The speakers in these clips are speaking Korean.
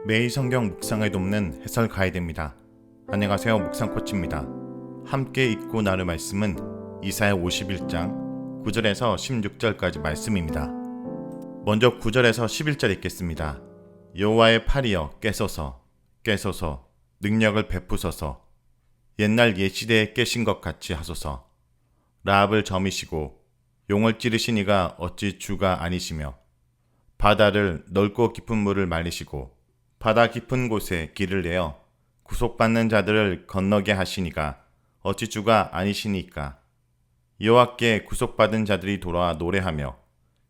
매일 성경 묵상을 돕는 해설 가이드입니다. 안녕하세요. 묵상코치입니다. 함께 읽고 나눌 말씀은 이사야 51장 9절에서 16절까지 말씀입니다. 먼저 9절에서 11절 읽겠습니다. 여호와의 팔이여 깨소서 깨소서 능력을 베푸소서 옛날 옛시대에 깨신 것 같이 하소서. 라합을 점이시고 용을 찌르신 이가 어찌 주가 아니시며 바다를 넓고 깊은 물을 말리시고 바다 깊은 곳에 길을 내어 구속받는 자들을 건너게 하시니가 어찌 주가 아니시니까. 여호와께 구속받은 자들이 돌아와 노래하며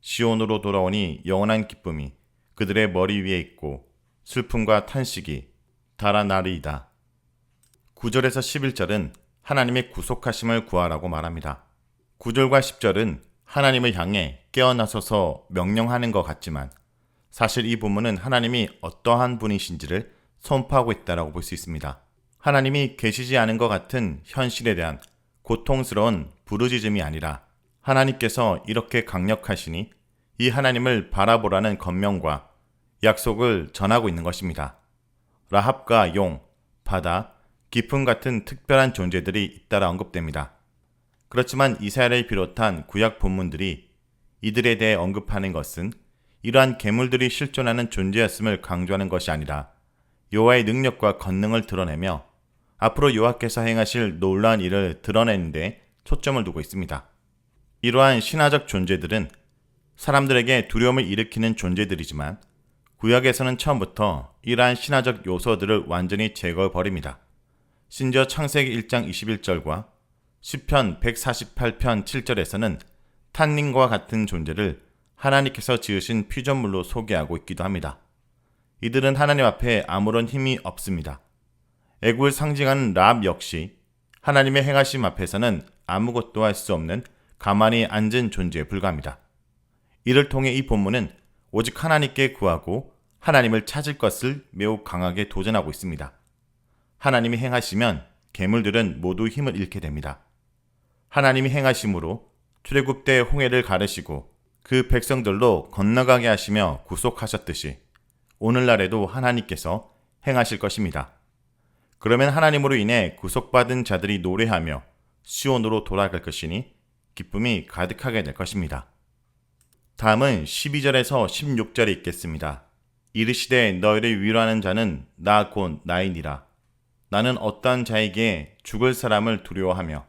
시온으로 돌아오니 영원한 기쁨이 그들의 머리 위에 있고 슬픔과 탄식이 달아나리이다. 9절에서 11절은 하나님의 구속하심을 구하라고 말합니다. 9절과 10절은 하나님을 향해 깨어나서서 명령하는 것 같지만 사실 이 본문은 하나님이 어떠한 분이신지를 선포하고 있다고 볼 수 있습니다. 하나님이 계시지 않은 것 같은 현실에 대한 고통스러운 부르짖음이 아니라 하나님께서 이렇게 강력하시니 이 하나님을 바라보라는 권명과 약속을 전하고 있는 것입니다. 라합과 용, 바다, 깊음 같은 특별한 존재들이 잇따라 언급됩니다. 그렇지만 이사야를 비롯한 구약 본문들이 이들에 대해 언급하는 것은 이러한 괴물들이 실존하는 존재였음을 강조하는 것이 아니라 여호와의 능력과 권능을 드러내며 앞으로 여호와께서 행하실 놀라운 일을 드러내는 데 초점을 두고 있습니다. 이러한 신화적 존재들은 사람들에게 두려움을 일으키는 존재들이지만 구약에서는 처음부터 이러한 신화적 요소들을 완전히 제거해버립니다. 심지어 창세기 1장 21절과 시편 148편 7절에서는 탄닌과 같은 존재를 하나님께서 지으신 피조물로 소개하고 있기도 합니다. 이들은 하나님 앞에 아무런 힘이 없습니다. 애국을 상징하는 라합 역시 하나님의 행하심 앞에서는 아무것도 할 수 없는 가만히 앉은 존재에 불과합니다. 이를 통해 이 본문은 오직 하나님께 구하고 하나님을 찾을 것을 매우 강하게 도전하고 있습니다. 하나님이 행하시면 괴물들은 모두 힘을 잃게 됩니다. 하나님이 행하심으로 출애굽 때 홍해를 가르시고 그 백성들로 건너가게 하시며 구속하셨듯이 오늘날에도 하나님께서 행하실 것입니다. 그러면 하나님으로 인해 구속받은 자들이 노래하며 시온으로 돌아갈 것이니 기쁨이 가득하게 될 것입니다. 다음은 12절에서 16절에 있겠습니다. 이르시되 너희를 위로하는 자는 나 곧 나이니라. 나는 어떠한 자에게 죽을 사람을 두려워하며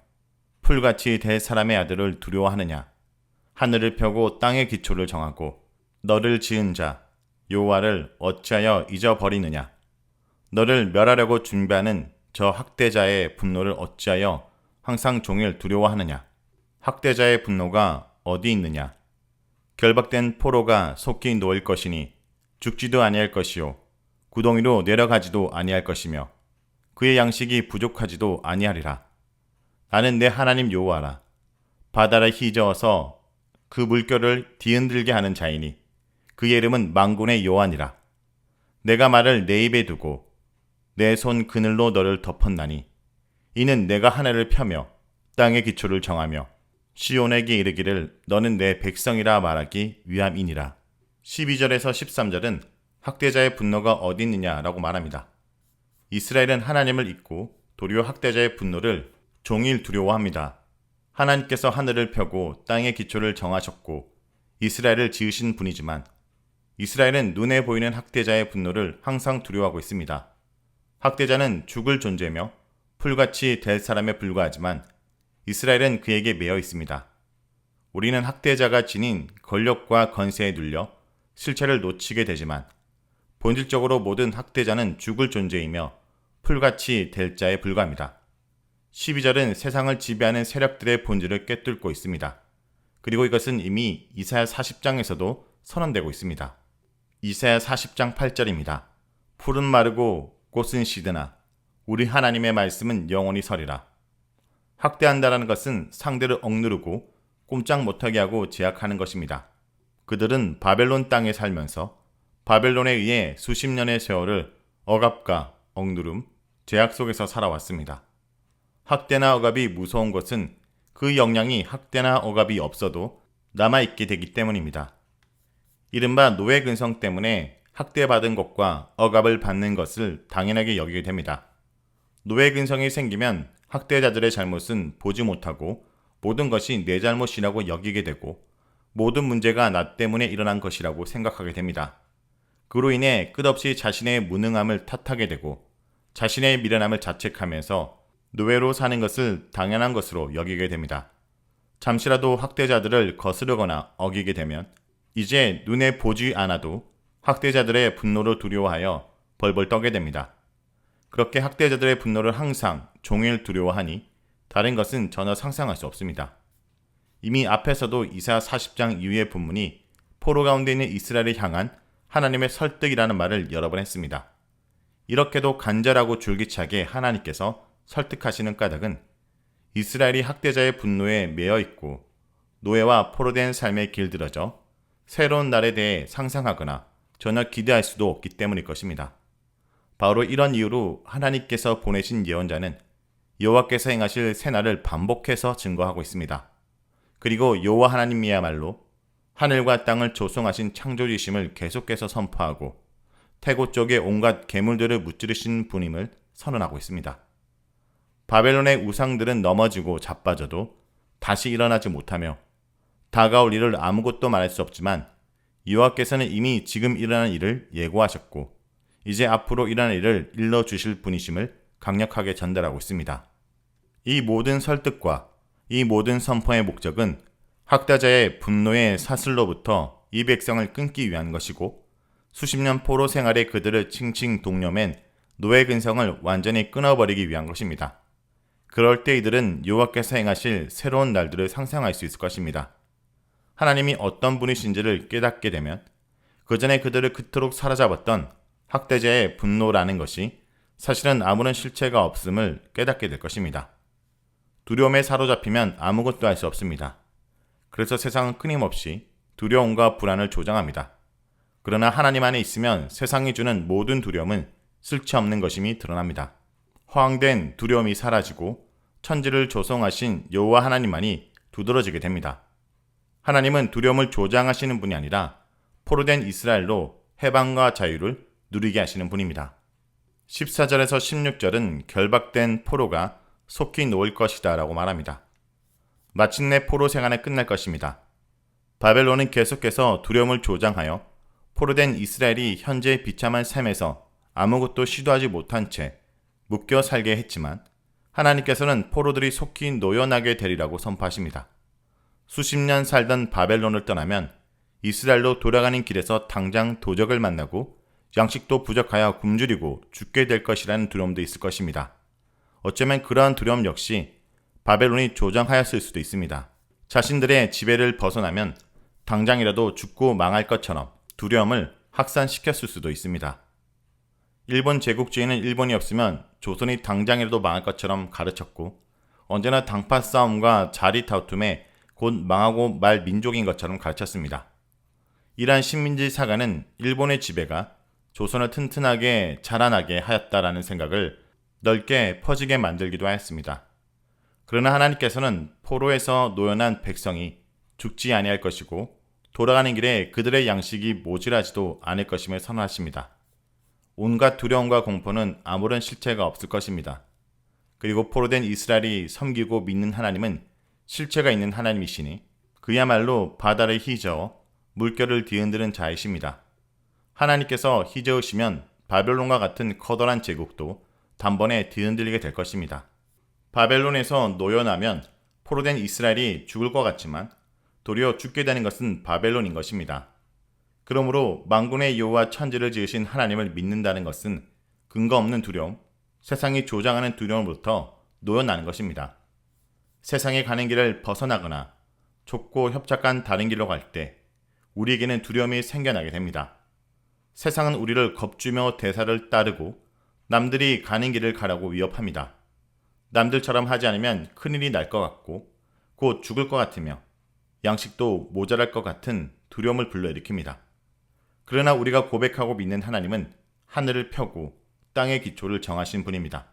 풀같이 될 사람의 아들을 두려워하느냐. 하늘을 펴고 땅의 기초를 정하고 너를 지은 자 여호와를 어찌하여 잊어버리느냐. 너를 멸하려고 준비하는 저 학대자의 분노를 어찌하여 항상 종일 두려워하느냐. 학대자의 분노가 어디 있느냐. 결박된 포로가 속히 놓일 것이니 죽지도 아니할 것이요 구덩이로 내려가지도 아니할 것이며 그의 양식이 부족하지도 아니하리라. 나는 내 하나님 여호와라. 바다를 휘저어서 그 물결을 뒤흔들게 하는 자이니 그의 이름은 만군의 여호와니라. 내가 말을 내 입에 두고 내 손 그늘로 너를 덮었나니 이는 내가 하늘을 펴며 땅의 기초를 정하며 시온에게 이르기를 너는 내 백성이라 말하기 위함이니라. 12절에서 13절은 학대자의 분노가 어디 있느냐라고 말합니다. 이스라엘은 하나님을 잊고 도리어 학대자의 분노를 종일 두려워합니다. 하나님께서 하늘을 펴고 땅의 기초를 정하셨고 이스라엘을 지으신 분이지만 이스라엘은 눈에 보이는 학대자의 분노를 항상 두려워하고 있습니다. 학대자는 죽을 존재며 풀같이 될 사람에 불과하지만 이스라엘은 그에게 매여 있습니다. 우리는 학대자가 지닌 권력과 권세에 눌려 실체를 놓치게 되지만 본질적으로 모든 학대자는 죽을 존재이며 풀같이 될 자에 불과합니다. 12절은 세상을 지배하는 세력들의 본질을 꿰뚫고 있습니다. 그리고 이것은 이미 이사야 40장에서도 선언되고 있습니다. 이사야 40장 8절입니다. 풀은 마르고 꽃은 시드나 우리 하나님의 말씀은 영원히 서리라. 학대한다라는 것은 상대를 억누르고 꼼짝 못하게 하고 제약하는 것입니다. 그들은 바벨론 땅에 살면서 바벨론에 의해 수십 년의 세월을 억압과 억누름, 제약 속에서 살아왔습니다. 학대나 억압이 무서운 것은 그 영향이 학대나 억압이 없어도 남아있게 되기 때문입니다. 이른바 노예 근성 때문에 학대받은 것과 억압을 받는 것을 당연하게 여기게 됩니다. 노예 근성이 생기면 학대자들의 잘못은 보지 못하고 모든 것이 내 잘못이라고 여기게 되고 모든 문제가 나 때문에 일어난 것이라고 생각하게 됩니다. 그로 인해 끝없이 자신의 무능함을 탓하게 되고 자신의 미련함을 자책하면서 노예로 사는 것을 당연한 것으로 여기게 됩니다. 잠시라도 학대자들을 거스르거나 어기게 되면 이제 눈에 보지 않아도 학대자들의 분노를 두려워하여 벌벌 떠게 됩니다. 그렇게 학대자들의 분노를 항상 종일 두려워하니 다른 것은 전혀 상상할 수 없습니다. 이미 앞에서도 이사야 40장 이후의 본문이 포로 가운데 있는 이스라엘을 향한 하나님의 설득이라는 말을 여러 번 했습니다. 이렇게도 간절하고 줄기차게 하나님께서 설득하시는 까닭은 이스라엘이 학대자의 분노에 매여 있고 노예와 포로된 삶에 길들여져 새로운 날에 대해 상상하거나 전혀 기대할 수도 없기 때문일 것입니다. 바로 이런 이유로 하나님께서 보내신 예언자는 여호와께서 행하실 새날을 반복해서 증거하고 있습니다. 그리고 여호와 하나님이야말로 하늘과 땅을 조성하신 창조주심을 계속해서 선포하고 태고 쪽에 온갖 괴물들을 무찌르신 분임을 선언하고 있습니다. 바벨론의 우상들은 넘어지고 자빠져도 다시 일어나지 못하며 다가올 일을 아무것도 말할 수 없지만 여호와께서는 이미 지금 일어날 일을 예고하셨고 이제 앞으로 일어날 일을 일러주실 분이심을 강력하게 전달하고 있습니다. 이 모든 설득과 이 모든 선포의 목적은 학대자의 분노의 사슬로부터 이 백성을 끊기 위한 것이고 수십 년 포로 생활에 그들을 칭칭 독려맨 노예 근성을 완전히 끊어버리기 위한 것입니다. 그럴 때 이들은 여호와께서 행하실 새로운 날들을 상상할 수 있을 것입니다. 하나님이 어떤 분이신지를 깨닫게 되면 그 전에 그들을 그토록 사로잡았던 학대자의 분노라는 것이 사실은 아무런 실체가 없음을 깨닫게 될 것입니다. 두려움에 사로잡히면 아무것도 할 수 없습니다. 그래서 세상은 끊임없이 두려움과 불안을 조장합니다. 그러나 하나님 안에 있으면 세상이 주는 모든 두려움은 쓸데없는 것임이 드러납니다. 허황된 두려움이 사라지고 천지를 조성하신 여호와 하나님만이 두드러지게 됩니다. 하나님은 두려움을 조장하시는 분이 아니라 포로된 이스라엘로 해방과 자유를 누리게 하시는 분입니다. 14절에서 16절은 결박된 포로가 속히 놓을 것이다 라고 말합니다. 마침내 포로 생활은 끝날 것입니다. 바벨론은 계속해서 두려움을 조장하여 포로된 이스라엘이 현재 비참한 삶에서 아무것도 시도하지 못한 채 묶여 살게 했지만 하나님께서는 포로들이 속히 노연하게 되리라고 선포하십니다. 수십 년 살던 바벨론을 떠나면 이스라엘로 돌아가는 길에서 당장 도적을 만나고 양식도 부족하여 굶주리고 죽게 될 것이라는 두려움도 있을 것입니다. 어쩌면 그러한 두려움 역시 바벨론이 조장하였을 수도 있습니다. 자신들의 지배를 벗어나면 당장이라도 죽고 망할 것처럼 두려움을 확산시켰을 수도 있습니다. 일본 제국주의는 일본이 없으면 조선이 당장이라도 망할 것처럼 가르쳤고 언제나 당파 싸움과 자리 다툼에 곧 망하고 말 민족인 것처럼 가르쳤습니다. 이러한 식민지 사관은 일본의 지배가 조선을 튼튼하게 자라나게 하였다라는 생각을 넓게 퍼지게 만들기도 하였습니다. 그러나 하나님께서는 포로에서 노연한 백성이 죽지 아니할 것이고 돌아가는 길에 그들의 양식이 모자라지도 않을 것임을 선언하십니다. 온갖 두려움과 공포는 아무런 실체가 없을 것입니다. 그리고 포로된 이스라엘이 섬기고 믿는 하나님은 실체가 있는 하나님이시니 그야말로 바다를 휘저어 물결을 뒤흔드는 자이십니다. 하나님께서 휘저으시면 바벨론과 같은 커다란 제국도 단번에 뒤흔들리게 될 것입니다. 바벨론에서 노연하면 포로된 이스라엘이 죽을 것 같지만 도리어 죽게 되는 것은 바벨론인 것입니다. 그러므로 만군의 여호와 천지를 지으신 하나님을 믿는다는 것은 근거 없는 두려움, 세상이 조장하는 두려움으로부터 노연하는 것입니다. 세상에 가는 길을 벗어나거나 좁고 협착한 다른 길로 갈 때 우리에게는 두려움이 생겨나게 됩니다. 세상은 우리를 겁주며 대사를 따르고 남들이 가는 길을 가라고 위협합니다. 남들처럼 하지 않으면 큰일이 날 것 같고 곧 죽을 것 같으며 양식도 모자랄 것 같은 두려움을 불러일으킵니다. 그러나 우리가 고백하고 믿는 하나님은 하늘을 펴고 땅의 기초를 정하신 분입니다.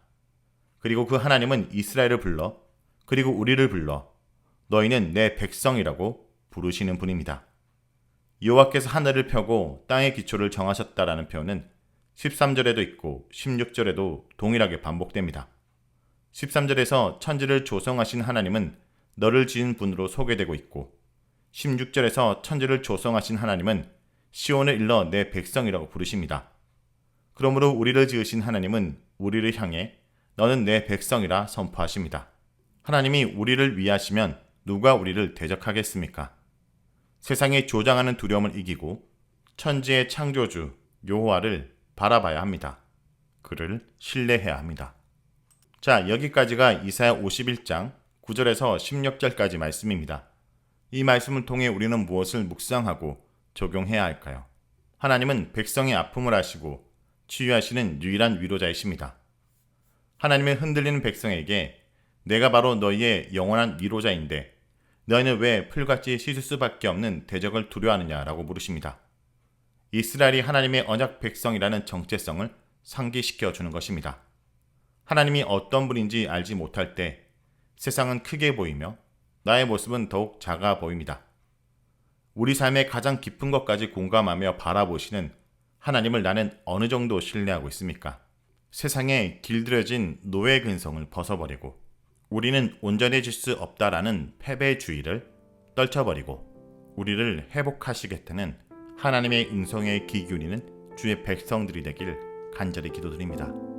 그리고 그 하나님은 이스라엘을 불러 그리고 우리를 불러 너희는 내 백성이라고 부르시는 분입니다. 여호와께서 하늘을 펴고 땅의 기초를 정하셨다라는 표현은 13절에도 있고 16절에도 동일하게 반복됩니다. 13절에서 천지를 조성하신 하나님은 너를 지은 분으로 소개되고 있고 16절에서 천지를 조성하신 하나님은 시온을 일러 내 백성이라고 부르십니다. 그러므로 우리를 지으신 하나님은 우리를 향해 너는 내 백성이라 선포하십니다. 하나님이 우리를 위하시면 누가 우리를 대적하겠습니까? 세상이 조장하는 두려움을 이기고 천지의 창조주 여호와를 바라봐야 합니다. 그를 신뢰해야 합니다. 자, 여기까지가 이사야 51장 9절에서 16절까지 말씀입니다. 이 말씀을 통해 우리는 무엇을 묵상하고 적용해야 할까요? 하나님은 백성의 아픔을 아시고 치유하시는 유일한 위로자이십니다. 하나님은 흔들리는 백성에게 내가 바로 너희의 영원한 위로자인데 너희는 왜 풀같이 씻을 수밖에 없는 대적을 두려워하느냐라고 물으십니다. 이스라엘이 하나님의 언약 백성이라는 정체성을 상기시켜 주는 것입니다. 하나님이 어떤 분인지 알지 못할 때 세상은 크게 보이며 나의 모습은 더욱 작아 보입니다. 우리 삶의 가장 깊은 것까지 공감하며 바라보시는 하나님을 나는 어느 정도 신뢰하고 있습니까? 세상에 길들여진 노예 근성을 벗어버리고 우리는 온전해질 수 없다라는 패배주의를 떨쳐버리고 우리를 회복하시겠다는 하나님의 음성에 귀 기울이는 주의 백성들이 되길 간절히 기도드립니다.